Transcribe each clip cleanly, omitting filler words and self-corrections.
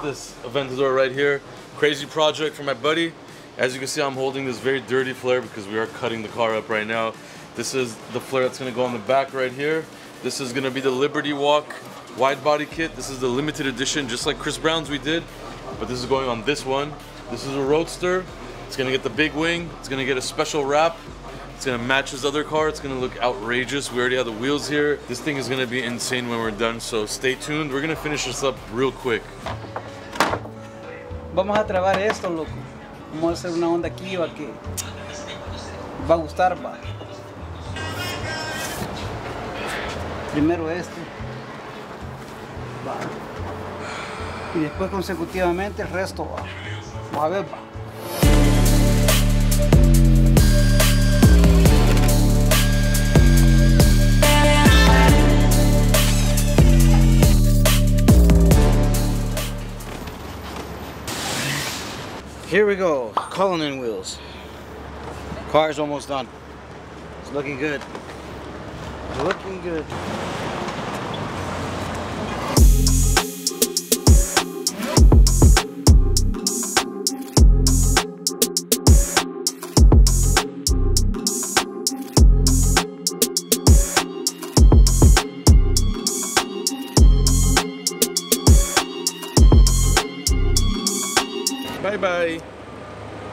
got this Aventador right here. Crazy project for my buddy. As you can see, I'm holding this very dirty flare because we are cutting the car up right now. This is the flare that's gonna go on the back right here. This is gonna be the Liberty Walk wide body kit. This is the limited edition, just like Chris Brown's we did, but this is going on this one. This is a Roadster. It's gonna get the big wing. It's gonna get a special wrap. It's gonna match his other car. It's gonna look outrageous. We already have the wheels here. This thing is gonna be insane when we're done, so stay tuned. We're gonna finish this up real quick. Vamos a trabar esto, loco. Vamos a hacer una onda aquí, va que va a gustar, va. Primero esto. Va. Y después consecutivamente el resto, va. Vamos a ver, va. Here we go, Cullinan wheels. Car's almost done. It's looking good. Looking good. Bye-bye.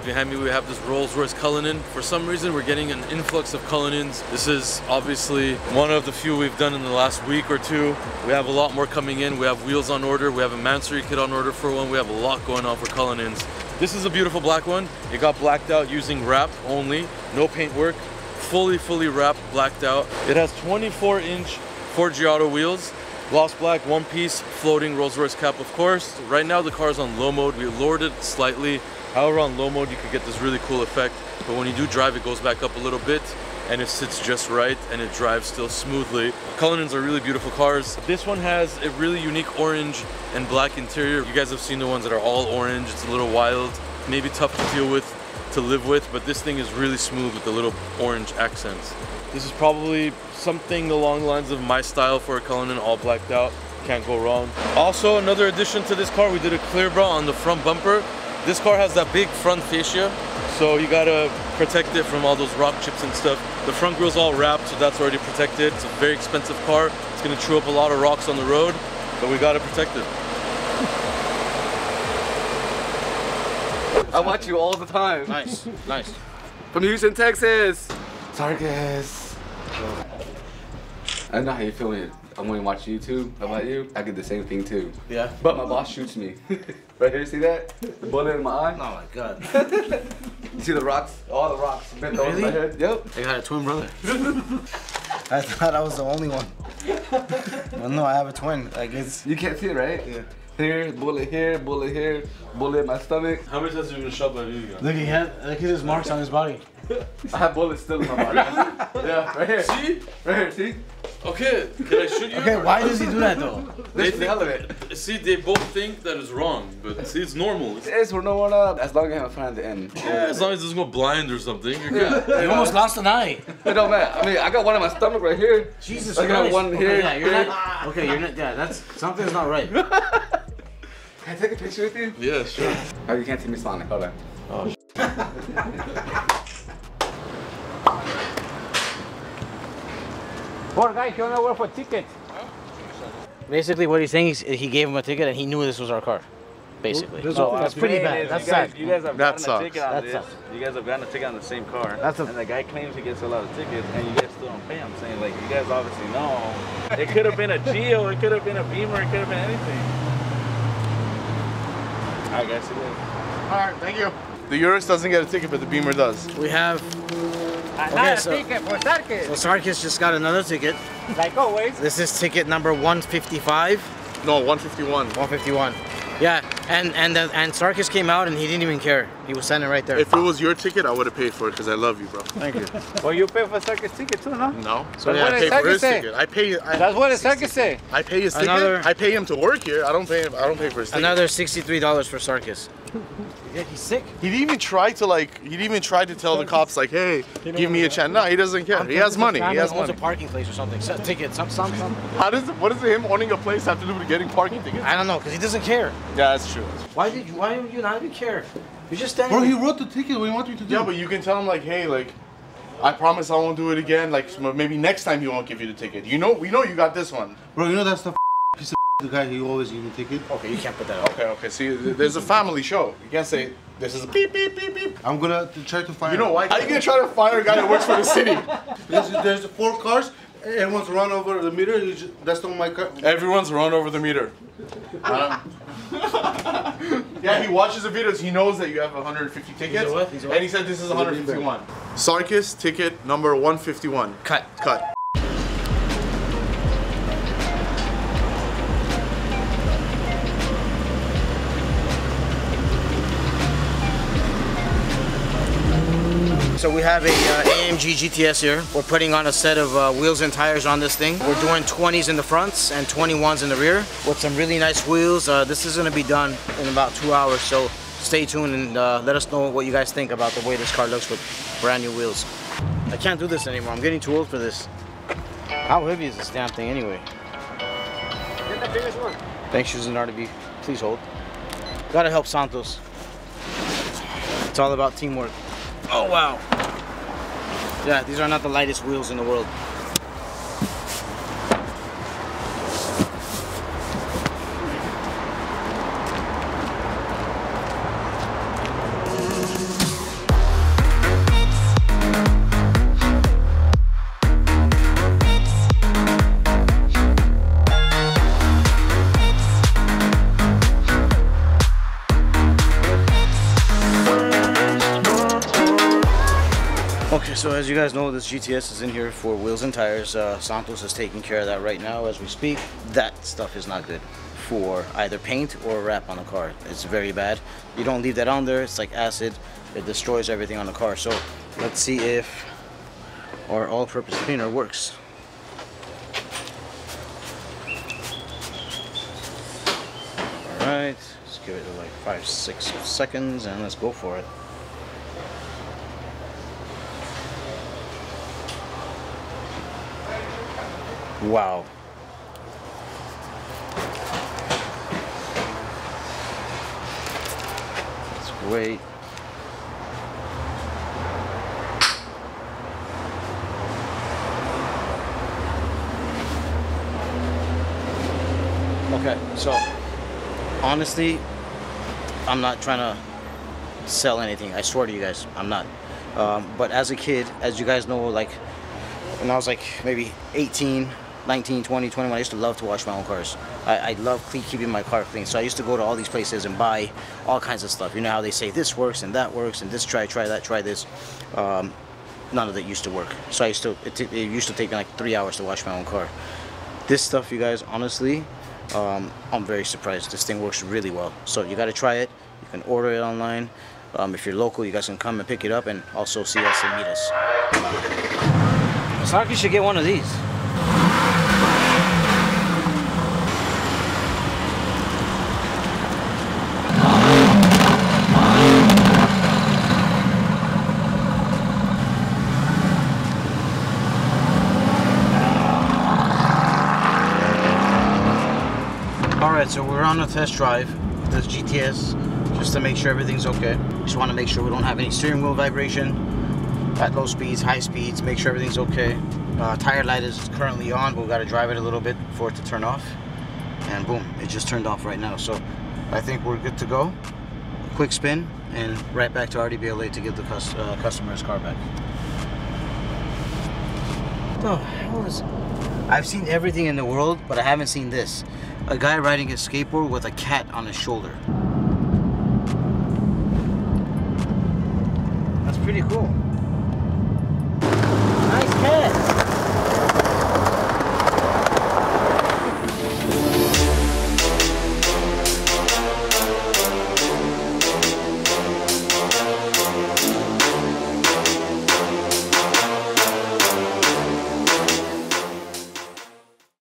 Behind me we have this Rolls Royce Cullinan. For some reason we're getting an influx of Cullinans. This is obviously one of the few we've done in the last week or two. We have a lot more coming in. We have wheels on order. We have a Mansory kit on order for one. We have a lot going on for Cullinans. This is a beautiful black one. It got blacked out using wrap only. No paint work. Fully wrapped, blacked out. It has 24-inch 4G Auto wheels. Gloss black, one piece, floating Rolls Royce cap, of course. Right now the car is on low mode. We lowered it slightly. However, on low mode you could get this really cool effect. But when you do drive, it goes back up a little bit and it sits just right and it drives still smoothly. Cullinans are really beautiful cars. This one has a really unique orange and black interior. You guys have seen the ones that are all orange. It's a little wild, maybe tough to deal with, to live with, but this thing is really smooth with the little orange accents. This is probably something along the lines of my style for a Cullinan, all blacked out. Can't go wrong. Also, another addition to this car, we did a clear bra on the front bumper. This car has that big front fascia, so you gotta protect it from all those rock chips and stuff. The front grill's all wrapped, so that's already protected. It's a very expensive car. It's gonna chew up a lot of rocks on the road, but we gotta protect it. I watch you all the time. Nice, nice. From Houston, Texas. Sarkis. I know how you feel when I'm going to watch YouTube. How about you? I get the same thing too. Yeah. But my boss shoots me. Right here, see that? The bullet in my eye. Oh my god. You see the rocks? All the rocks bent over my head. Yep. I got a twin brother. I thought I was the only one. Well, no, I have a twin. Like it's. You can't see it, right? Yeah. Here, bullet here, bullet here, bullet in my stomach. How many times have you been shot by a video gun? Look, look at his marks on his body. I have bullets still in my body. Yeah, right here. See? Right here, see? Okay, can I shoot you? Okay, why does he do that though? They think, see, they both think that is wrong, but see, it's normal. It's we're no one up. As long as I have a friend at the end. Yeah, as long as it doesn't go blind or something, you're good. You almost lost an eye. It don't matter. I mean, I got one in my stomach right here. Jesus Christ. I got one here. Okay, yeah, you're not. Okay, you're not. Yeah, that's something's not right. Can I take a picture with you? Yeah, sure. Oh, you can't see me smiling. Hold on. Oh, Poor guy, he only work for tickets. Basically, what he's saying is he gave him a ticket and he knew this was our car. Basically. So that's pretty bad. That's sad. You guys have gotten a ticket on That this. sucks. You guys have gotten a ticket on the same car. That's and the guy claims he gets a lot of tickets, and you guys still don't pay him. Saying like, you guys obviously know. It could have been a Geo. It could have been a Beamer. It could have been anything. All right, guys. See you later. All right, thank you. The Urus doesn't get a ticket, but the Beamer does. We have. Okay, so Sarkis just got another ticket. Like always. This is ticket number 155. No, 151. 151. Yeah, and Sarkis came out and he didn't even care. He was standing right there. If it was your ticket, I would have paid for it because I love you, bro. Thank you. Well, you pay for Sarkis' ticket too, no? No. So yeah, I pay for his ticket. I pay. That's what the Sarkis say. I pay his ticket. I pay him to work here. I don't pay for his ticket. Another $63 for Sarkis. Yeah, he's sick. He didn't even try to tell the cops like, hey, give me a chance. No, he doesn't care. He has money. He has money. A parking place or something. Ticket, something. What does him owning a place have to do with getting parking tickets? I don't know, because he doesn't care. Yeah, that's true. insurance. Why would you not even care? You're just standing. Bro, he wrote the ticket. What do you want me to do? Yeah, but you can tell him like, hey, like, I promise I won't do it again. Like, maybe next time he won't give you the ticket. We know you got this one. Bro, you know that's the piece of the guy who always give me ticket. Okay, you can't put that out. Okay. See, there's a family show. You can't say this is a beep beep beep beep. I'm gonna try to fire. You know why? How are you gonna try to fire a guy that works for the city? There's 4 cars. Everyone's run over the meter. That's not my car. Everyone's run over the meter. Yeah, he watches the videos. He knows that you have 150 tickets, and he said this is 151. Sarkis ticket number 151. Cut. So we have a AMG GTS here. We're putting on a set of wheels and tires on this thing. We're doing 20s in the fronts and 21s in the rear with some really nice wheels. This is gonna be done in about 2 hours, so stay tuned and let us know what you guys think about the way this car looks with brand new wheels. I can't do this anymore. I'm getting too old for this. How heavy is this damn thing anyway? Get the biggest one. Thanks, Shoes and RDB. Please hold. Gotta help Santos. It's all about teamwork. Oh wow. Yeah, these are not the lightest wheels in the world. Okay, so as you guys know, this GTS is in here for wheels and tires. Santos is taking care of that right now as we speak. That stuff is not good for either paint or wrap on the car. It's very bad. You don't leave that on there. It's like acid. It destroys everything on the car. So let's see if our all-purpose cleaner works. All right, let's give it like 5-6 seconds and let's go for it. Wow. That's great. Okay, so honestly, I'm not trying to sell anything. I swear to you guys, I'm not. But as a kid, as you guys know, like when I was like maybe 18, 19, 20, 21, I used to love to wash my own cars. I love keeping my car clean. So I used to go to all these places and buy all kinds of stuff. You know how they say this works and that works and this try that, try this. None of that used to work. So I used to, it used to take me like 3 hours to wash my own car. This stuff, you guys, honestly, I'm very surprised. This thing works really well. So you got to try it. You can order it online. If you're local, you guys can come and pick it up and also see us and meet us. Sarky should get one of these. Alright, so we're on a test drive with this GTS just to make sure everything's okay. Just want to make sure we don't have any steering wheel vibration at low speeds, high speeds, make sure everything's okay. Tire light is currently on, but we got to drive it a little bit for it to turn off. And boom, it just turned off right now. So I think we're good to go. Quick spin and right back to RDBLA to give the customer his car back. What the hell is... I've seen everything in the world, but I haven't seen this. A guy riding his skateboard with a cat on his shoulder. That's pretty cool.